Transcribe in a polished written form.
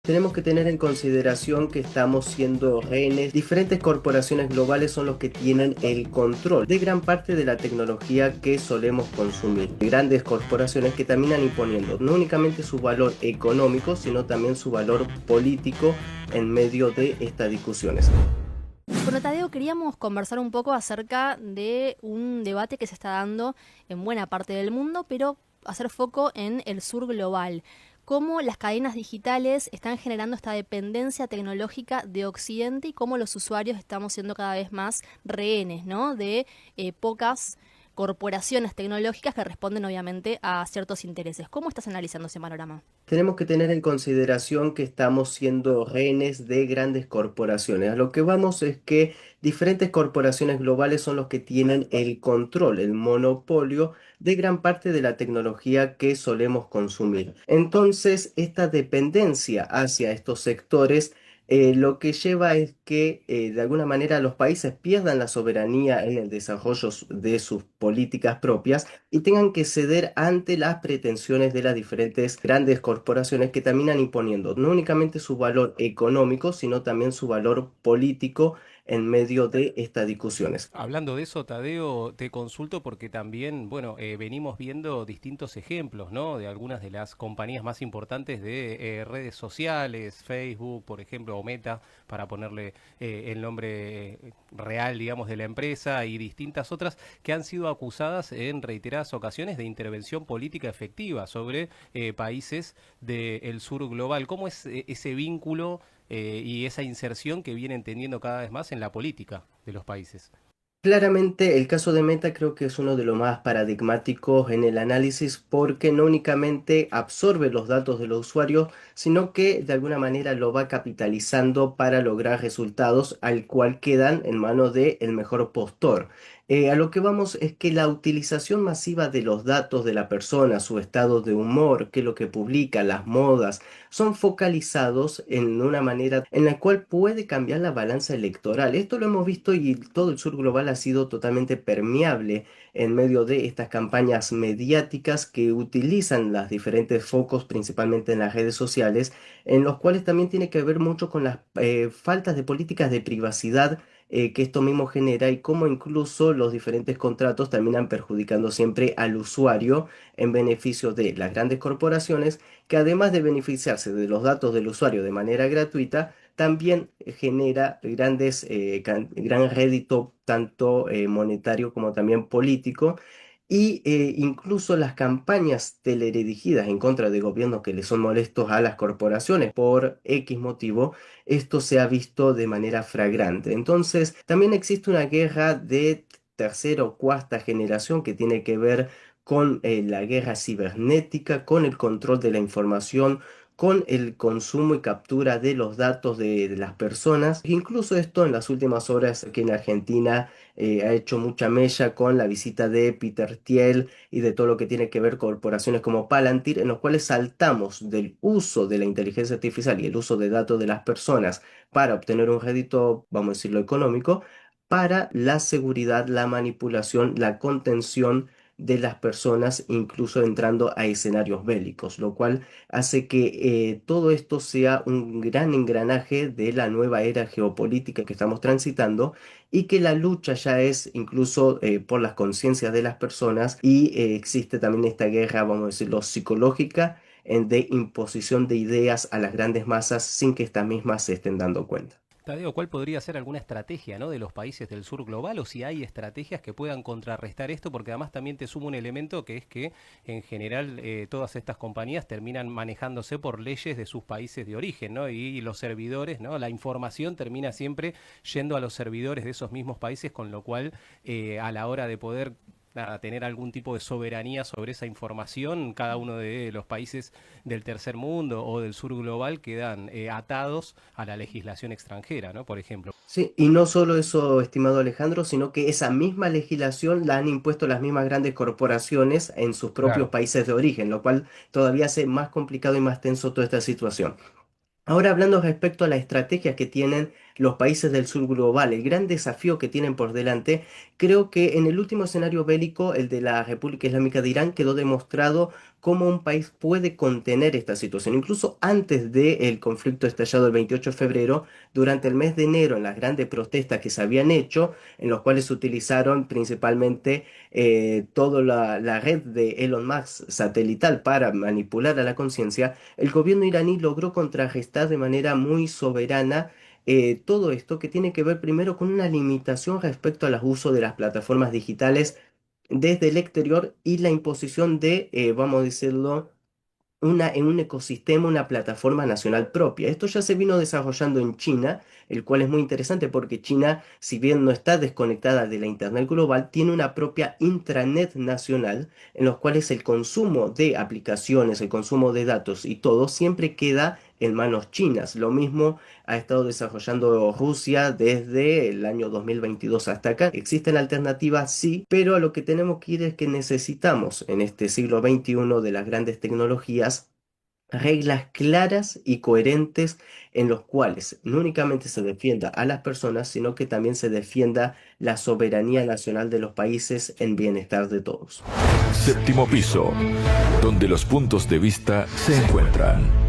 Tenemos que tener en consideración que estamos siendo rehenes. Diferentes corporaciones globales son los que tienen el control de gran parte de la tecnología que solemos consumir. Grandes corporaciones que terminan imponiendo no únicamente su valor económico, sino también su valor político en medio de estas discusiones. Bueno, Tadeo, queríamos conversar un poco acerca de un debate que se está dando en buena parte del mundo, pero hacer foco en el sur global. Cómo las cadenas digitales están generando esta dependencia tecnológica de Occidente y cómo los usuarios estamos siendo cada vez más rehenes, ¿no? De pocas corporaciones tecnológicas que responden obviamente a ciertos intereses. ¿Cómo estás analizando ese panorama? Tenemos que tener en consideración que estamos siendo rehenes de grandes corporaciones. A lo que vamos es que diferentes corporaciones globales son los que tienen el control, el monopolio de gran parte de la tecnología que solemos consumir. Entonces, esta dependencia hacia estos sectores lo que lleva es que de alguna manera los países pierdan la soberanía en el desarrollo de sus políticas propias y tengan que ceder ante las pretensiones de las diferentes grandes corporaciones que terminan imponiendo no únicamente su valor económico, sino también su valor político en medio de estas discusiones. Hablando de eso, Tadeo, te consulto porque también, bueno, venimos viendo distintos ejemplos, ¿no? De algunas de las compañías más importantes de redes sociales, Facebook, por ejemplo, o Meta, para ponerle el nombre real, digamos, de la empresa, y distintas otras que han sido acusadas en reiteradas ocasiones de intervención política efectiva sobre países del sur global. ¿Cómo es ese vínculo y esa inserción que vienen teniendo cada vez más en la política de los países? Claramente el caso de Meta creo que es uno de los más paradigmáticos en el análisis porque no únicamente absorbe los datos de los usuarios, sino que de alguna manera lo va capitalizando para lograr resultados al cual quedan en manos del mejor postor. A lo que vamos es que la utilización masiva de los datos de la persona, su estado de humor, qué es lo que publica, las modas, son focalizados en una manera en la cual puede cambiar la balanza electoral. Esto lo hemos visto y todo el sur global ha sido totalmente permeable en medio de estas campañas mediáticas que utilizan los diferentes focos, principalmente en las redes sociales, en los cuales también tiene que ver mucho con las faltas de políticas de privacidad que esto mismo genera y cómo incluso los diferentes contratos terminan perjudicando siempre al usuario en beneficio de las grandes corporaciones que además de beneficiarse de los datos del usuario de manera gratuita, también genera gran rédito tanto monetario como también político. Y incluso las campañas teledirigidas en contra de gobiernos que le son molestos a las corporaciones por X motivo, esto se ha visto de manera flagrante. Entonces, también existe una guerra de tercera o cuarta generación que tiene que ver con la guerra cibernética, con el control de la información, con el consumo y captura de los datos de las personas. Incluso esto en las últimas horas aquí en Argentina ha hecho mucha mella con la visita de Peter Thiel y de todo lo que tiene que ver corporaciones como Palantir, en los cuales saltamos del uso de la inteligencia artificial y el uso de datos de las personas para obtener un rédito, vamos a decirlo, económico, para la seguridad, la manipulación, la contención de las personas, incluso entrando a escenarios bélicos, lo cual hace que todo esto sea un gran engranaje de la nueva era geopolítica que estamos transitando y que la lucha ya es incluso por las conciencias de las personas y existe también esta guerra, vamos a decirlo, psicológica de imposición de ideas a las grandes masas sin que estas mismas se estén dando cuenta. Tadeo, ¿cuál podría ser alguna estrategia, ¿no? De los países del sur global o si hay estrategias que puedan contrarrestar esto? Porque además también te sumo un elemento que es que en general todas estas compañías terminan manejándose por leyes de sus países de origen, ¿no? Y los servidores, ¿no? La información termina siempre yendo a los servidores de esos mismos países, con lo cual a la hora de poder nada, tener algún tipo de soberanía sobre esa información, cada uno de los países del tercer mundo o del sur global quedan atados a la legislación extranjera, ¿no? Por ejemplo. Sí, y no solo eso, estimado Alejandro, sino que esa misma legislación la han impuesto las mismas grandes corporaciones en sus propios Claro. países de origen, lo cual todavía hace más complicado y más tenso toda esta situación. Ahora hablando respecto a las estrategias que tienen los países del sur global, el gran desafío que tienen por delante. Creo que en el último escenario bélico, el de la República Islámica de Irán, quedó demostrado cómo un país puede contener esta situación. Incluso antes del conflicto estallado el 28 de febrero, durante el mes de enero, en las grandes protestas que se habían hecho, en los cuales se utilizaron principalmente toda la red de Elon Musk satelital para manipular a la conciencia, el gobierno iraní logró contrarrestar de manera muy soberana todo esto, que tiene que ver primero con una limitación respecto al uso de las plataformas digitales desde el exterior y la imposición de, vamos a decirlo, en un ecosistema, una plataforma nacional propia. Esto ya se vino desarrollando en China, el cual es muy interesante porque China, si bien no está desconectada de la Internet global, tiene una propia intranet nacional en los cuales el consumo de aplicaciones, el consumo de datos y todo siempre queda en manos chinas. Lo mismo ha estado desarrollando Rusia desde el año 2022 hasta acá. ¿Existen alternativas? Sí, pero a lo que tenemos que ir es que necesitamos en este siglo XXI de las grandes tecnologías reglas claras y coherentes en los cuales no únicamente se defienda a las personas, sino que también se defienda la soberanía nacional de los países en bienestar de todos. Séptimo piso, donde los puntos de vista se encuentran.